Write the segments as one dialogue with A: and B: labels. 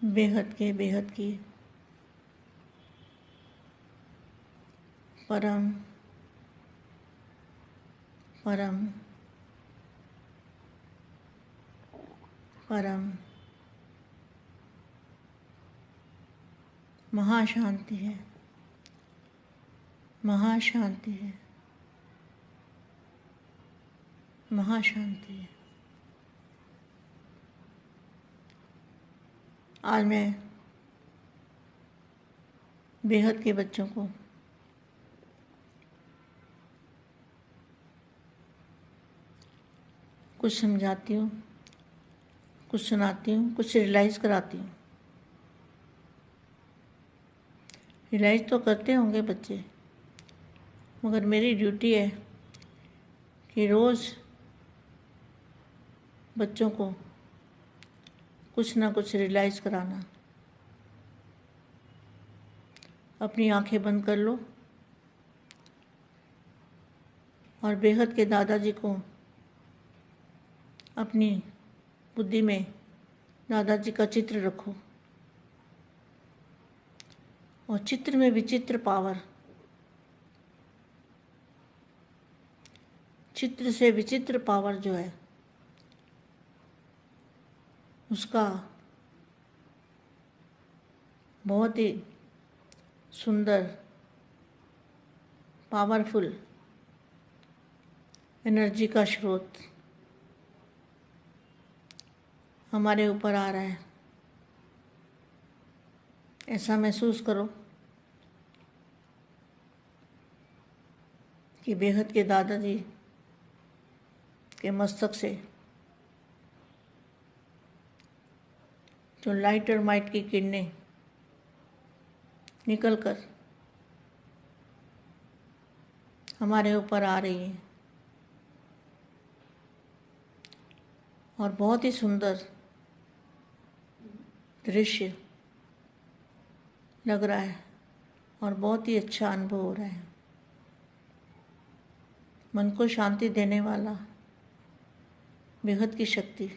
A: बेहद की परम परम परम महाशांति है, महाशांति है, महाशांति है। आज मैं बेहद के बच्चों को कुछ समझाती हूँ, कुछ सुनाती हूँ, कुछ रियलाइज़ कराती हूँ। रियलाइज़ तो करते होंगे बच्चे, मगर मेरी ड्यूटी है कि रोज़ बच्चों को कुछ ना कुछ रियलाइज़ कराना। अपनी आंखें बंद कर लो और बेहद के दादाजी को अपनी बुद्धि में दादाजी का चित्र रखो और चित्र में विचित्र पावर, चित्र से विचित्र पावर जो है उसका बहुत ही सुंदर पावरफुल एनर्जी का स्रोत हमारे ऊपर आ रहा है। ऐसा महसूस करो कि बेहद के दादाजी के मस्तक से जो लाइट और माइट की किरणें निकलकर हमारे ऊपर आ रही हैं और बहुत ही सुंदर दृश्य लग रहा है और बहुत ही अच्छा अनुभव हो रहा है। मन को शांति देने वाला बेहद की शक्ति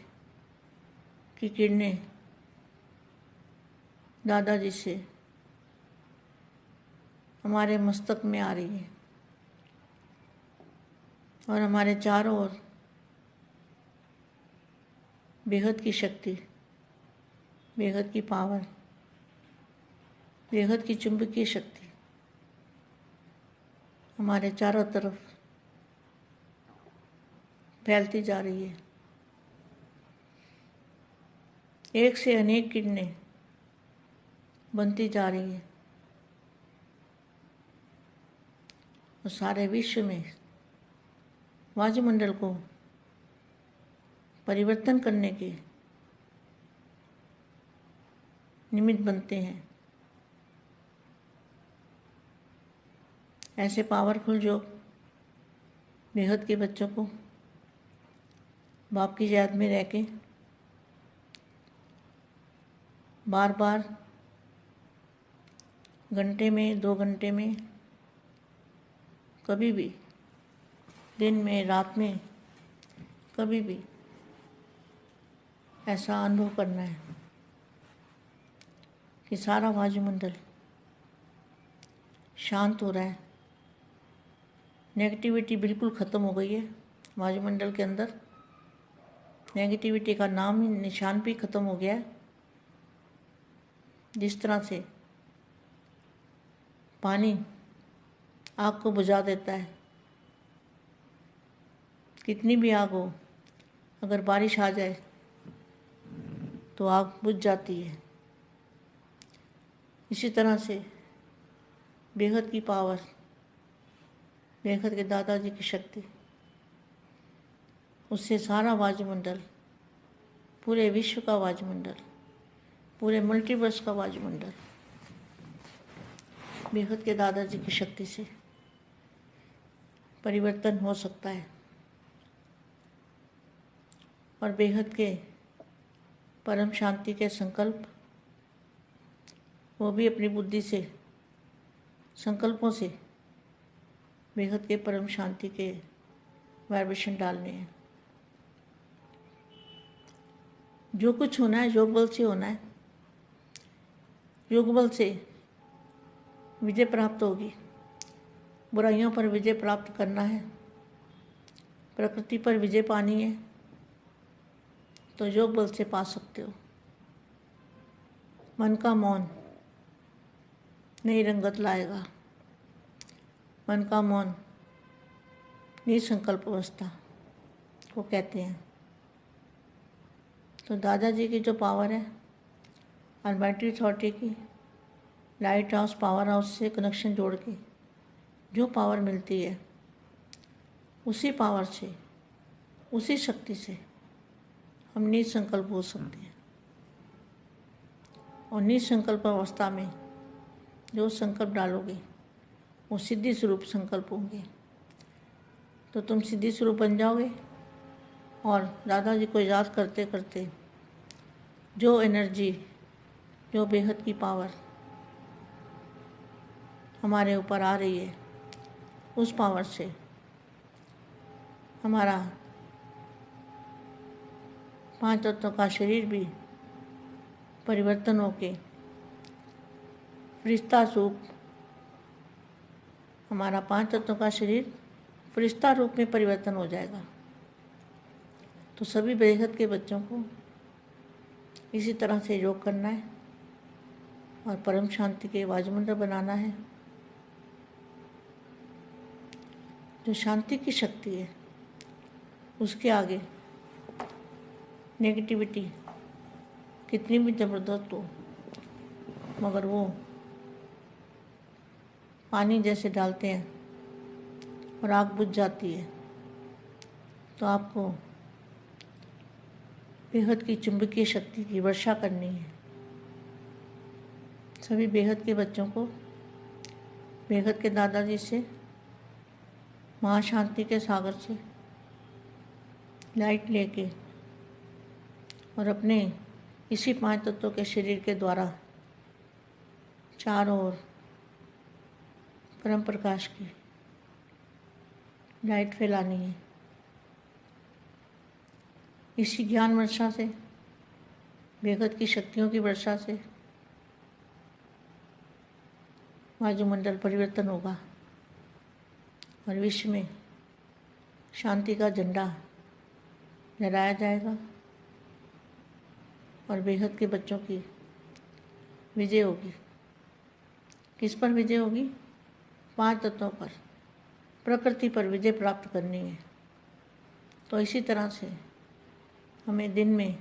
A: की किरणें दादाजी से हमारे मस्तक में आ रही है और हमारे चारों ओर बेहद की शक्ति, बेहद की पावर, बेहद की चुंबकीय शक्ति हमारे चारों तरफ फैलती जा रही है। एक से अनेक किरणें बनती जा रही है और सारे विश्व में वायुमंडल को परिवर्तन करने के निमित्त बनते हैं। ऐसे पावरफुल जो बेहद के बच्चों को बाप की याद में रह के बार बार घंटे में, 2 घंटे में, कभी भी, दिन में, रात में, कभी भी ऐसा अनुभव करना है कि सारा वायुमंडल शांत हो रहा है। नेगेटिविटी बिल्कुल ख़त्म हो गई है वायुमंडल के अंदर। नेगेटिविटी का नाम ही निशान भी ख़त्म हो गया है। जिस तरह से पानी आग को बुझा देता है, कितनी भी आग हो, अगर बारिश आ जाए तो आग बुझ जाती है। इसी तरह से बेहद की पावर, बेहद के दादाजी की शक्ति, उससे सारा वायुमंडल, पूरे विश्व का वायुमंडल, पूरे मल्टीवर्स का वायुमंडल बेहद के दादाजी की शक्ति से परिवर्तन हो सकता है। और बेहद के परम शांति के संकल्प, वो भी अपनी बुद्धि से, संकल्पों से बेहद के परम शांति के वाइब्रेशन डालने हैं। जो कुछ होना है योग बल से होना है। योग बल से विजय प्राप्त होगी। बुराइयों पर विजय प्राप्त करना है, प्रकृति पर विजय पानी है तो योग बल से पा सकते हो। मन का मौन नई रंगत लाएगा। मन का मौन निसंकल्प अवस्था को कहते हैं। तो दादाजी की जो पावर है, अलमाइटी अथॉरिटी की लाइट हाउस पावर हाउस से कनेक्शन जोड़ के जो पावर मिलती है, उसी पावर से, उसी शक्ति से हम निसंकल्प हो सकते हैं। और निसंकल्प अवस्था में जो संकल्प डालोगे वो सिद्धि स्वरूप संकल्प होंगे। तो तुम सिद्धि स्वरूप बन जाओगे और दादाजी को याद करते करते जो एनर्जी, जो बेहद की पावर हमारे ऊपर आ रही है, उस पावर से हमारा 5 तत्वों का शरीर भी परिवर्तन होके फरिश्ता रूप, हमारा 5 तत्वों का शरीर फरिश्ता रूप में परिवर्तन हो जाएगा। तो सभी बेहद के बच्चों को इसी तरह से योग करना है और परम शांति के वायुमंडल बनाना है। जो शांति की शक्ति है उसके आगे नेगेटिविटी कितनी भी ज़बरदस्त हो, मगर वो पानी जैसे डालते हैं और आग बुझ जाती है। तो आपको बेहद की चुंबकीय शक्ति की वर्षा करनी है। सभी बेहद के बच्चों को बेहद के दादाजी से, महाशांति के सागर से लाइट लेके और अपने इसी 5 तत्वों के शरीर के द्वारा चारों ओर परम प्रकाश की लाइट फैलानी है। इसी ज्ञान वर्षा से, बेहद की शक्तियों की वर्षा से वायुमंडल परिवर्तन होगा और विश्व में शांति का झंडा लहराया जाएगा और बेहद के बच्चों की विजय होगी। किस पर विजय होगी? 5 तत्वों पर, प्रकृति पर विजय प्राप्त करनी है। तो इसी तरह से हमें दिन में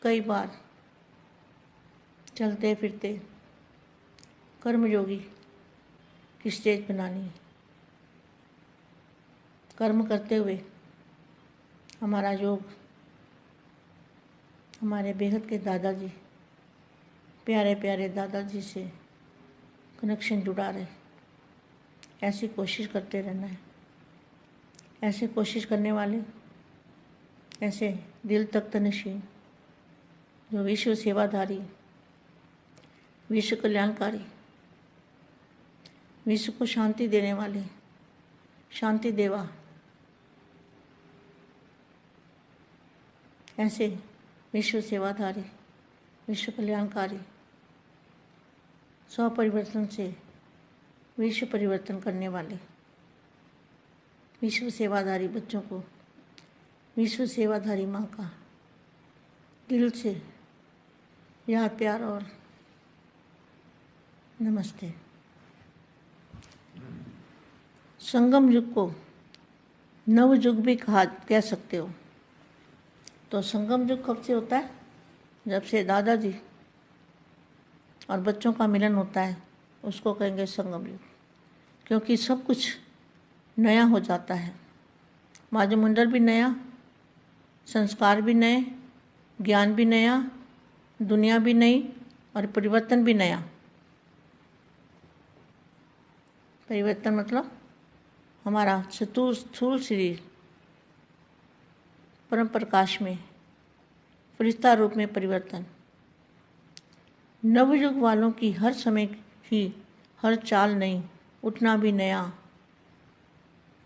A: कई बार चलते फिरते कर्मयोगी की स्टेज बनानी है। कर्म करते हुए हमारा योग हमारे बेहद के दादाजी, प्यारे प्यारे दादाजी से कनेक्शन जुड़ा रहे, ऐसी कोशिश करते रहना है। ऐसे कोशिश करने वाले, ऐसे दिल तख्त नशीन, जो विश्व सेवाधारी, विश्व कल्याणकारी, विश्व को शांति देने वाले, शांति देवा, ऐसे विश्व सेवाधारी, विश्व कल्याणकारी, स्व परिवर्तन से विश्व परिवर्तन करने वाले विश्व सेवाधारी बच्चों को विश्व सेवाधारी माँ का दिल से याद, प्यार और नमस्ते। संगम युग को नव युग भी कह सकते हो। तो संगम युग कब से होता है? जब से दादाजी और बच्चों का मिलन होता है, उसको कहेंगे संगम युग। क्योंकि सब कुछ नया हो जाता है, वायुमंडल भी नया, संस्कार भी नए, ज्ञान भी नया, दुनिया भी नई और परिवर्तन भी नया। परिवर्तन मतलब हमारा स्थूल शरीर परम प्रकाश में फरिश्ता रूप में परिवर्तन। नवयुग वालों की हर समय ही हर चाल नई, उठना भी नया,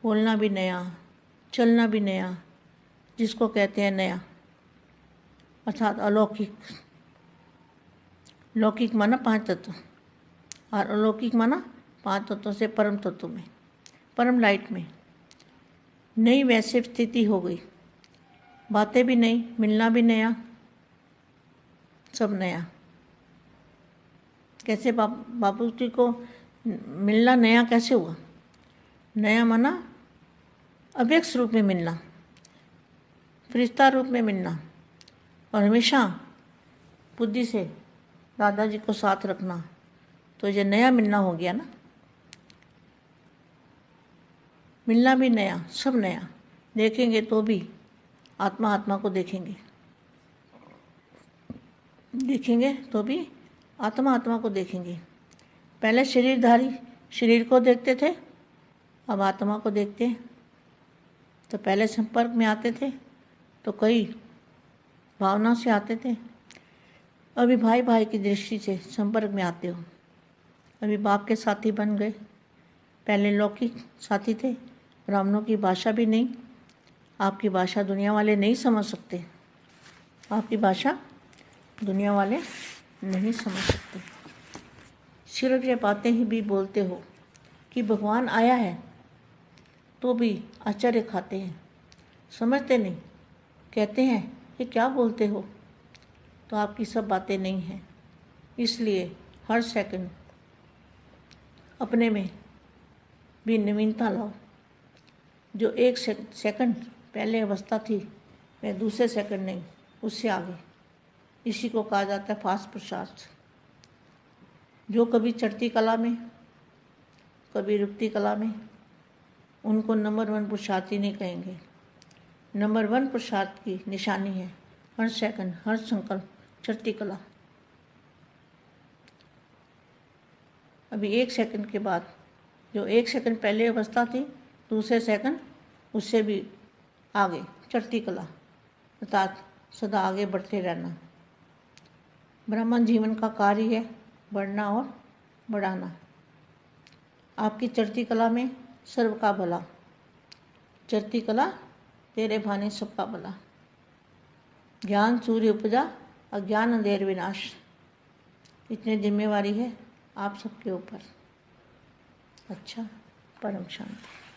A: बोलना भी नया, चलना भी नया, जिसको कहते हैं नया, अर्थात अलौकिक। लौकिक माना 5 तत्व और अलौकिक माना 5 तत्वों से परम तत्व में, परम लाइट में। नई वैसे स्थिति हो गई, बातें भी नई, मिलना भी नया, सब नया। कैसे बापू जी को मिलना नया कैसे हुआ? नया माना अव्यक्त रूप में मिलना, फरिश्ता रूप में मिलना, और हमेशा बुद्धि से दादाजी को साथ रखना। तो ये नया मिलना हो गया ना। मिलना भी नया, सब नया। देखेंगे तो भी आत्मा आत्मा को देखेंगे, देखेंगे तो भी आत्मा आत्मा को देखेंगे। पहले शरीरधारी शरीर को देखते थे, अब आत्मा को देखते हैं। तो पहले संपर्क में आते थे तो कई भावना से आते थे, अभी भाई भाई की दृष्टि से संपर्क में आते हो। अभी बाप के साथी बन गए। पहले लौकिक साथी थे, ब्राह्मणों की भाषा भी नहीं, आपकी भाषा दुनिया वाले नहीं समझ सकते, आपकी भाषा दुनिया वाले नहीं समझ सकते। सिर्फ ये बातें ही भी बोलते हो कि भगवान आया है, तो भी आश्चर्य खाते हैं, समझते नहीं, कहते हैं कि क्या बोलते हो। तो आपकी सब बातें नहीं हैं। इसलिए हर सेकंड अपने में भी नवीनता लाओ। जो एक सेकंड पहले अवस्था थी, वह दूसरे सेकंड नहीं, उससे आगे। इसी को कहा जाता है फास्ट पुरुषार्थ। जो कभी चढ़ती कला में, कभी रुकती कला में, उनको नंबर 1 पुरुषार्थी नहीं कहेंगे। नंबर 1 पुरुषार्थ की निशानी है हर सेकंड, हर संकल्प चढ़ती कला। अभी 1 सेकंड के बाद, जो 1 सेकंड पहले अवस्था थी, दूसरे सेकंड उससे भी आगे चढ़ती कला, अर्थात सदा आगे बढ़ते रहना। ब्राह्मण जीवन का कार्य है बढ़ना और बढ़ाना। आपकी चढ़ती कला में सर्व का भला, चढ़ती कला तेरे भाने सबका भला। ज्ञान सूर्य उपजा, अज्ञान अंधेर विनाश। इतनी जिम्मेवारी है आप सबके ऊपर। अच्छा, परम शांति।